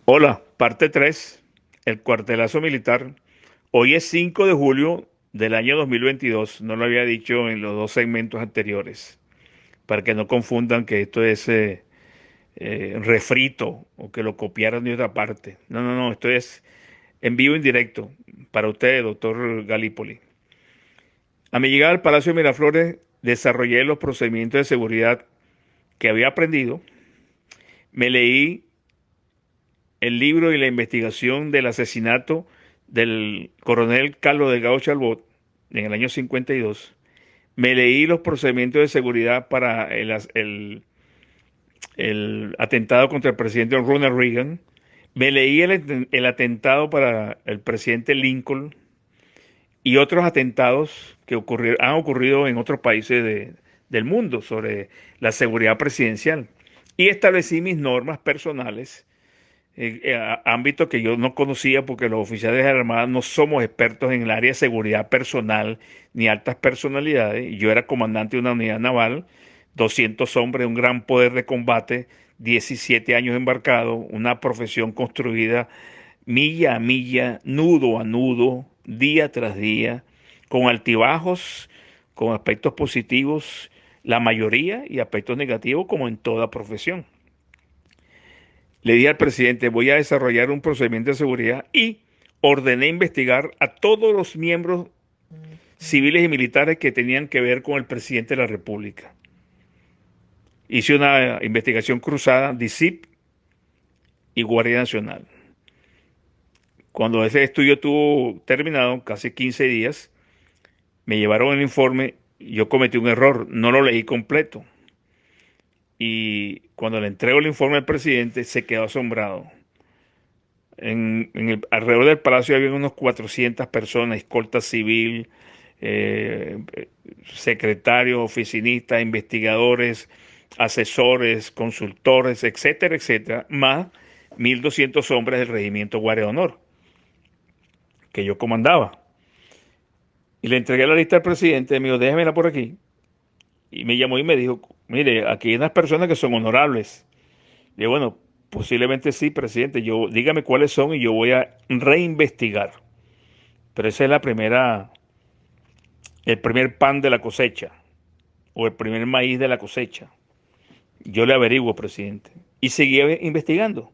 Hola, parte 3, el cuartelazo militar. Hoy es 5 de julio del año 2022. No lo había dicho en los dos segmentos anteriores, para que no confundan que esto es refrito o que lo copiaron de otra parte. No, no, no, esto es en vivo, en directo, para usted, doctor Galípoli. A mi llegada al Palacio de Miraflores, desarrollé los procedimientos de seguridad que había aprendido. Me leí el libro y la investigación del asesinato del coronel Carlos Delgado Chalbot en el año 52. Me leí los procedimientos de seguridad para el atentado contra el presidente Ronald Reagan. Me leí el atentado para el presidente Lincoln y otros atentados que han ocurrido en otros países del mundo sobre la seguridad presidencial. Y establecí mis normas personales, ámbito que yo no conocía porque los oficiales de la Armada no somos expertos en el área de seguridad personal ni altas personalidades. Y yo era comandante de una unidad naval, 200 hombres, un gran poder de combate, 17 años embarcado, una profesión construida milla a milla, nudo a nudo, día tras día, con altibajos, con aspectos positivos, la mayoría, y aspectos negativos como en toda profesión. Le dije al presidente, voy a desarrollar un procedimiento de seguridad y ordené investigar a todos los miembros civiles y militares que tenían que ver con el presidente de la República. Hice una investigación cruzada, DICIP y Guardia Nacional. Cuando ese estudio estuvo terminado, casi 15 días, me llevaron el informe. Yo cometí un error, no lo leí completo. Y cuando le entrego el informe al presidente, se quedó asombrado. Alrededor del palacio había unos 400 personas, escolta civil, eh, secretarios, oficinistas, investigadores, asesores, consultores, etcétera, etcétera, más 1.200 hombres del regimiento Guardia de Honor que yo comandaba. Y le entregué la lista al presidente, me dijo, déjemela por aquí. Y me llamó y me dijo, mire, aquí hay unas personas que son honorables. Y yo, bueno, posiblemente sí, presidente. Yo, dígame cuáles son y yo voy a reinvestigar. Pero esa es el primer pan de la cosecha o el primer maíz de la cosecha. Yo le averiguo, presidente. Y seguí investigando.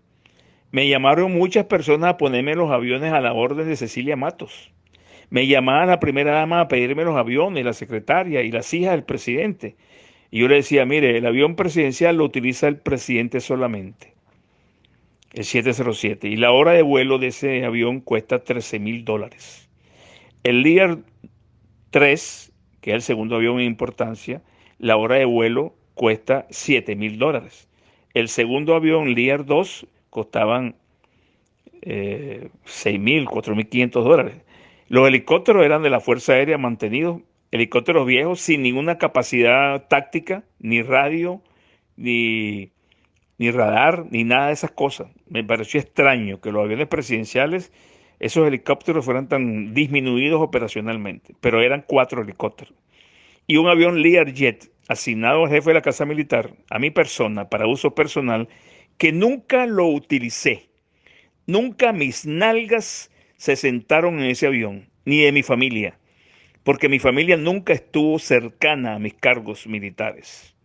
Me llamaron muchas personas a ponerme los aviones a la orden de Cecilia Matos. Me llamaba la primera dama a pedirme los aviones, la secretaria y las hijas del presidente. Y yo le decía, mire, el avión presidencial lo utiliza el presidente solamente, el 707. Y la hora de vuelo de ese avión cuesta $13.000. El Lear 3, que es el segundo avión en importancia, la hora de vuelo cuesta $7.000. El segundo avión, Lear 2, costaban 6.000, $4.500. Los helicópteros eran de la Fuerza Aérea mantenidos, helicópteros viejos sin ninguna capacidad táctica, ni radio, ni, ni radar, ni nada de esas cosas. Me pareció extraño que los aviones presidenciales, esos helicópteros fueran tan disminuidos operacionalmente, pero eran 4 helicópteros. Y un avión Learjet asignado al jefe de la Casa Militar, a mi persona, para uso personal, que nunca lo utilicé. Nunca mis nalgas se sentaron en ese avión, ni de mi familia, porque mi familia nunca estuvo cercana a mis cargos militares.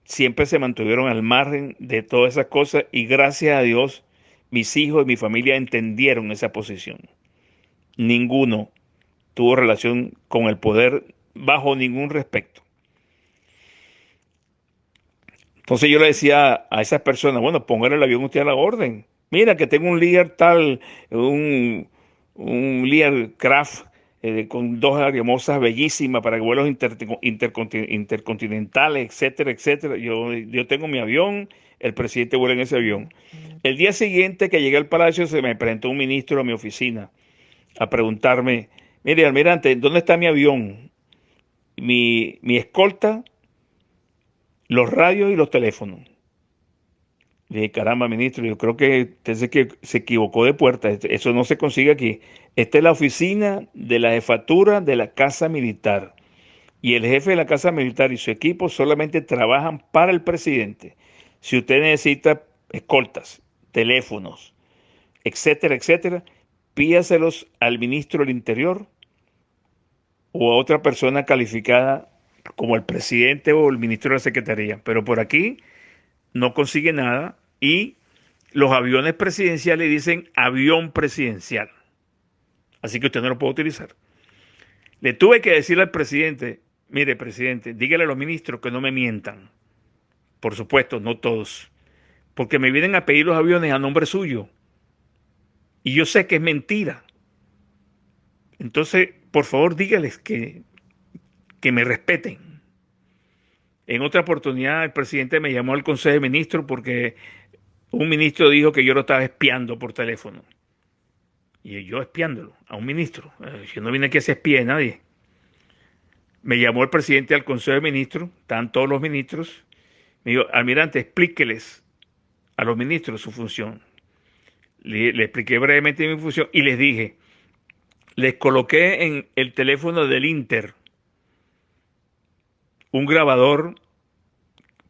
Siempre se mantuvieron al margen de todas esas cosas y gracias a Dios mis hijos y mi familia entendieron esa posición. Ninguno tuvo relación con el poder bajo ningún respecto. Entonces yo le decía a esas personas, bueno, póngale el avión usted a la orden. Mira que tengo un Lear tal, un Lear Craft con dos aeromosas bellísimas para vuelos intercontinentales, etcétera, etcétera. Yo tengo mi avión, el presidente vuela en ese avión. El día siguiente que llegué al palacio se me presentó un ministro a mi oficina a preguntarme, mire, almirante, ¿dónde está mi avión? Mi escolta, los radios y los teléfonos. Le dije, caramba, ministro, yo creo que usted se equivocó de puerta. Eso no se consigue aquí. Esta es la oficina de la jefatura de la Casa Militar. Y el jefe de la Casa Militar y su equipo solamente trabajan para el presidente. Si usted necesita escoltas, teléfonos, etcétera, etcétera, pídaselos al ministro del Interior o a otra persona calificada como el presidente o el ministro de la Secretaría. Pero por aquí no consigue nada y los aviones presidenciales dicen avión presidencial. Así que usted no lo puede utilizar. Le tuve que decirle al presidente, mire, presidente, dígale a los ministros que no me mientan. Por supuesto, no todos. Porque me vienen a pedir los aviones a nombre suyo. Y yo sé que es mentira. Entonces, por favor, dígales que me respeten. En otra oportunidad, el presidente me llamó al Consejo de Ministros porque un ministro dijo que yo lo estaba espiando por teléfono. Y yo espiándolo a un ministro. Yo no vine aquí a ser espía de nadie. Me llamó el presidente al Consejo de Ministros, están todos los ministros. Me dijo, almirante, explíqueles a los ministros su función. Le expliqué brevemente mi función y les dije, les coloqué en el teléfono del Inter un grabador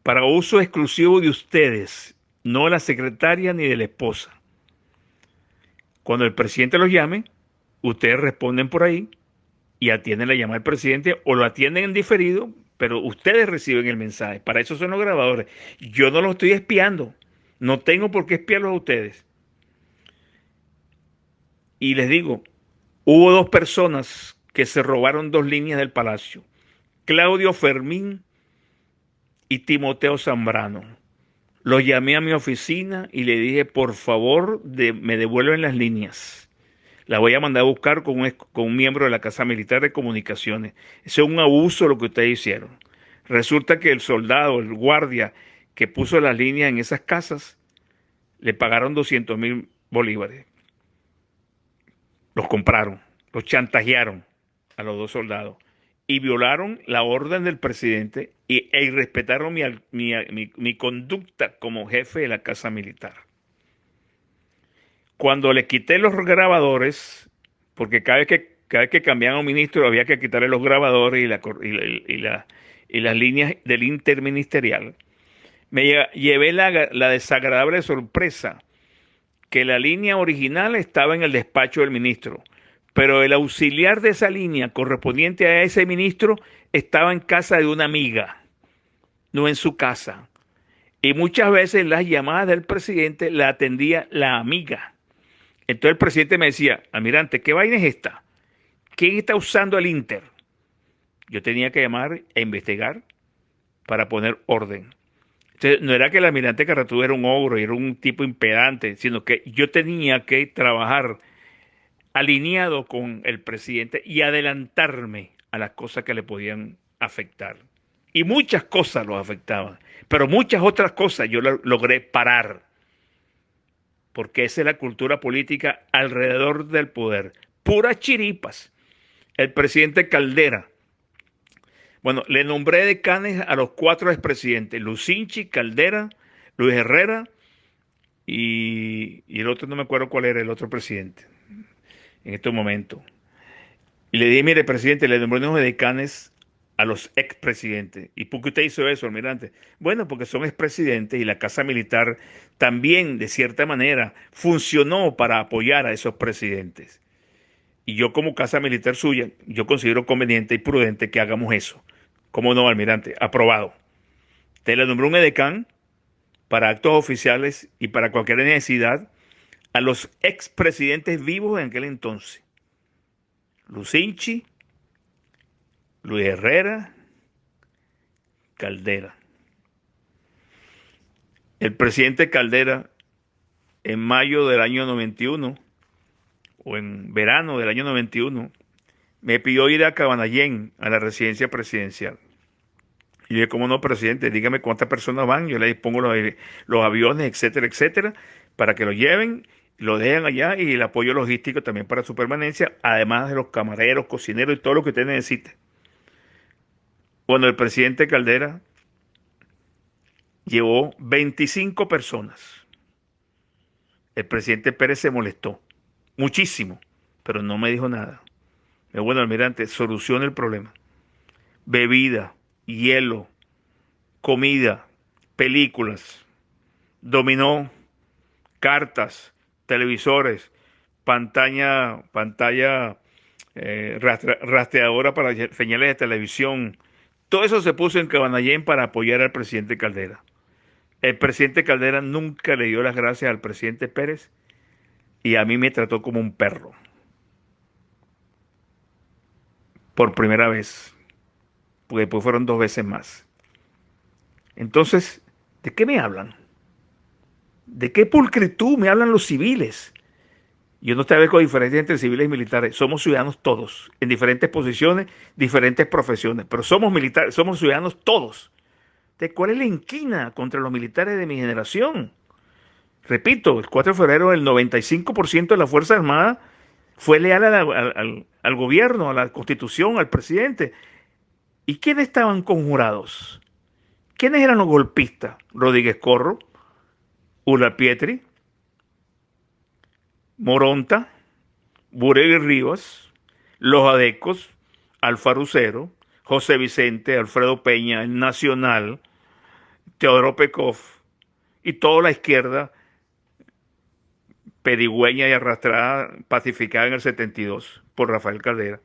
para uso exclusivo de ustedes, no de la secretaria ni de la esposa. Cuando el presidente los llame, ustedes responden por ahí y atienden la llamada del presidente o lo atienden en diferido, pero ustedes reciben el mensaje. Para eso son los grabadores. Yo no los estoy espiando. No tengo por qué espiarlos a ustedes. Y les digo, hubo dos personas que se robaron dos líneas del palacio. Claudio Fermín y Timoteo Zambrano. Los llamé a mi oficina y le dije, por favor, me devuelven las líneas. La voy a mandar a buscar con un miembro de la Casa Militar de Comunicaciones. Eso es un abuso lo que ustedes hicieron. Resulta que el soldado, el guardia que puso las líneas en esas casas, le pagaron 200.000 bolívares. Los compraron, los chantajearon a los dos soldados y violaron la orden del presidente e irrespetaron mi conducta como jefe de la Casa Militar. Cuando le quité los grabadores, porque cada vez que cambiaban un ministro había que quitarle los grabadores y las líneas del interministerial, me llevé la desagradable sorpresa que la línea original estaba en el despacho del ministro, pero el auxiliar de esa línea correspondiente a ese ministro estaba en casa de una amiga, no en su casa. Y muchas veces las llamadas del presidente la atendía la amiga. Entonces el presidente me decía, almirante, ¿qué vaina es esta? ¿Quién está usando el Inter? Yo tenía que llamar e investigar para poner orden. Entonces, no era que el almirante Carratú era un ogro y era un tipo impedante, sino que yo tenía que trabajar alineado con el presidente y adelantarme a las cosas que le podían afectar. Y muchas cosas lo afectaban, pero muchas otras cosas yo logré parar. Porque esa es la cultura política alrededor del poder. Puras chiripas. El presidente Caldera. Bueno, le nombré decanes a los 4 expresidentes. Lucinchi, Caldera, Luis Herrera y el otro no me acuerdo cuál era el otro presidente en este momento. Y le dije, mire, presidente, le nombré unos decanes a los expresidentes. ¿Y por qué usted hizo eso, almirante? Bueno, porque son expresidentes y la Casa Militar también, de cierta manera, funcionó para apoyar a esos presidentes. Y yo como Casa Militar suya, yo considero conveniente y prudente que hagamos eso. ¿Cómo no, almirante? Aprobado. Te le nombró un edecán para actos oficiales y para cualquier necesidad a los expresidentes vivos en aquel entonces. Lucinchi, Luis Herrera, Caldera. El presidente Caldera, en mayo del año 91, o en verano del año 91, me pidió ir a Cabanallén, a la residencia presidencial. Y yo dije, ¿cómo no, presidente? Dígame cuántas personas van, yo le dispongo los aviones, etcétera, etcétera, para que lo lleven, lo dejen allá y el apoyo logístico también para su permanencia, además de los camareros, cocineros y todo lo que usted necesite. Bueno, el presidente Caldera llevó 25 personas. El presidente Pérez se molestó muchísimo, pero no me dijo nada. Me dijo, bueno, almirante, solucione el problema. Bebida, hielo, comida, películas, dominó, cartas, televisores, pantalla rastreadora para señales de televisión. Todo eso se puso en Cabanallén para apoyar al presidente Caldera. El presidente Caldera nunca le dio las gracias al presidente Pérez y a mí me trató como un perro. Por primera vez. Porque después fueron 2 veces más. Entonces, ¿de qué me hablan? ¿De qué pulcritud me hablan los civiles? Yo no con diferencia entre civiles y militares. Somos ciudadanos todos, en diferentes posiciones, diferentes profesiones, pero somos militares, somos ciudadanos todos. ¿De cuál es la inquina contra los militares de mi generación? Repito, el 4 de febrero el 95% de la Fuerza Armada fue leal al gobierno, a la Constitución, al presidente. ¿Y quiénes estaban conjurados? ¿Quiénes eran los golpistas? Rodríguez Corro, Ula Pietri, Moronta, Burel Rivas, los Adecos, Alfarucero, José Vicente, Alfredo Peña, el Nacional, Teodoro Pekov y toda la izquierda pedigüeña y arrastrada, pacificada en el 72 por Rafael Caldera.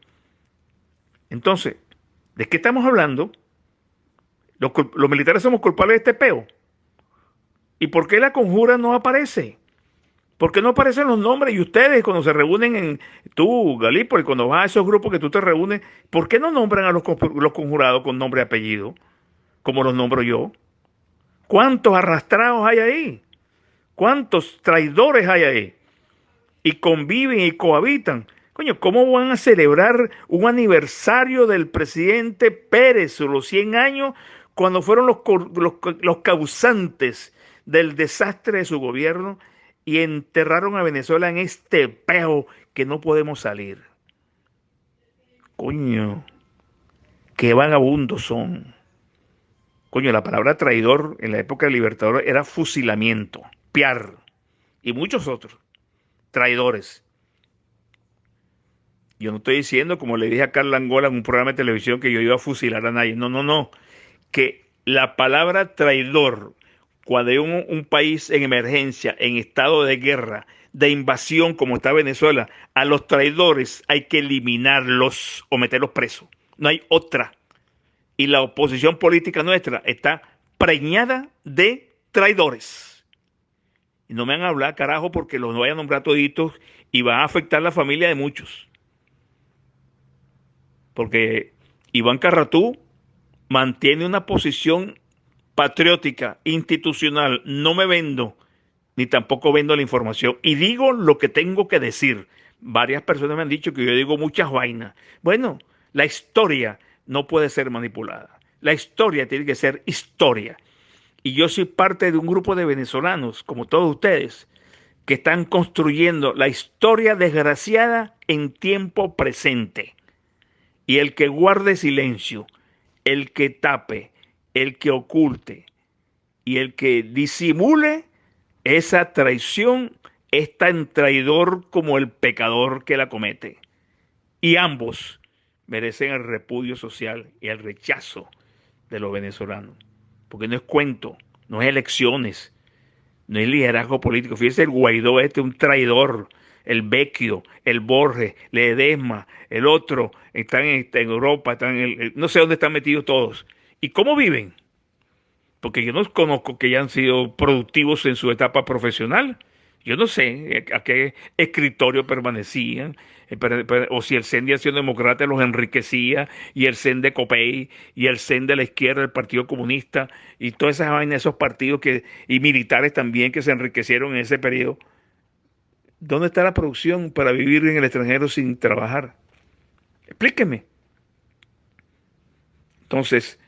Entonces, ¿de qué estamos hablando? Los militares somos culpables de este peo. ¿Y por qué la conjura no aparece? ¿Por qué no aparecen los nombres? Y ustedes cuando se reúnen tú, Galípoli, cuando vas a esos grupos que tú te reúnes, ¿por qué no nombran a los conjurados con nombre y apellido, como los nombro yo? ¿Cuántos arrastrados hay ahí? ¿Cuántos traidores hay ahí? Y conviven y cohabitan. Coño, ¿cómo van a celebrar un aniversario del presidente Pérez, los 100 años, cuando fueron los causantes del desastre de su gobierno y enterraron a Venezuela en este peo que no podemos salir? Coño, qué vagabundos son. Coño, la palabra traidor en la época del Libertador era fusilamiento, piar y muchos otros traidores. Yo no estoy diciendo, como le dije a Carla Angola en un programa de televisión, que yo iba a fusilar a nadie. No, no, no. Que la palabra traidor, cuando hay un país en emergencia, en estado de guerra, de invasión, como está Venezuela, a los traidores hay que eliminarlos o meterlos presos. No hay otra. Y la oposición política nuestra está preñada de traidores. Y no me van a hablar, carajo, porque los voy a nombrar toditos y va a afectar la familia de muchos. Porque Iván Carratú mantiene una posición patriótica, institucional. No me vendo, ni tampoco vendo la información. Y digo lo que tengo que decir. Varias personas me han dicho que yo digo muchas vainas. Bueno, la historia no puede ser manipulada. La historia tiene que ser historia. Y yo soy parte de un grupo de venezolanos, como todos ustedes, que están construyendo la historia desgraciada en tiempo presente. Y el que guarde silencio, el que tape, el que oculte y el que disimule esa traición es tan traidor como el pecador que la comete. Y ambos merecen el repudio social y el rechazo de los venezolanos. Porque no es cuento, no es elecciones, no es liderazgo político. Fíjese el Guaidó un traidor. El Vecchio, el Borges, Ledesma, el otro, están en Europa, no sé dónde están metidos todos. ¿Y cómo viven? Porque yo no conozco que hayan sido productivos en su etapa profesional. Yo no sé a qué escritorio permanecían, o si el CEN de Acción Democrática los enriquecía, y el CEN de Copey, y el CEN de la izquierda, el Partido Comunista, y todas esas vainas, esos partidos y militares también que se enriquecieron en ese periodo. ¿Dónde está la producción para vivir en el extranjero sin trabajar? Explíqueme. Entonces,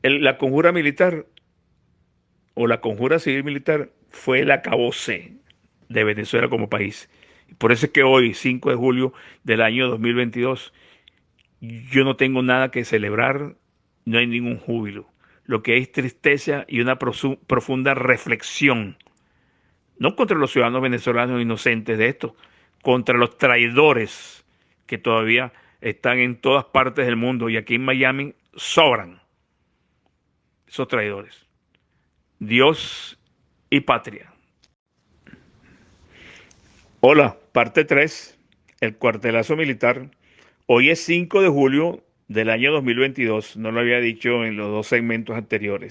la conjura militar o la conjura civil militar fue el acabose de Venezuela como país. Por eso es que hoy, 5 de julio del año 2022, yo no tengo nada que celebrar, no hay ningún júbilo. Lo que es tristeza y una profunda reflexión, no contra los ciudadanos venezolanos inocentes de esto, contra los traidores que todavía están en todas partes del mundo y aquí en Miami sobran esos traidores. Dios y patria. Hola, parte 3, el cuartelazo militar. Hoy es 5 de julio del año 2022. No lo había dicho en los dos segmentos anteriores.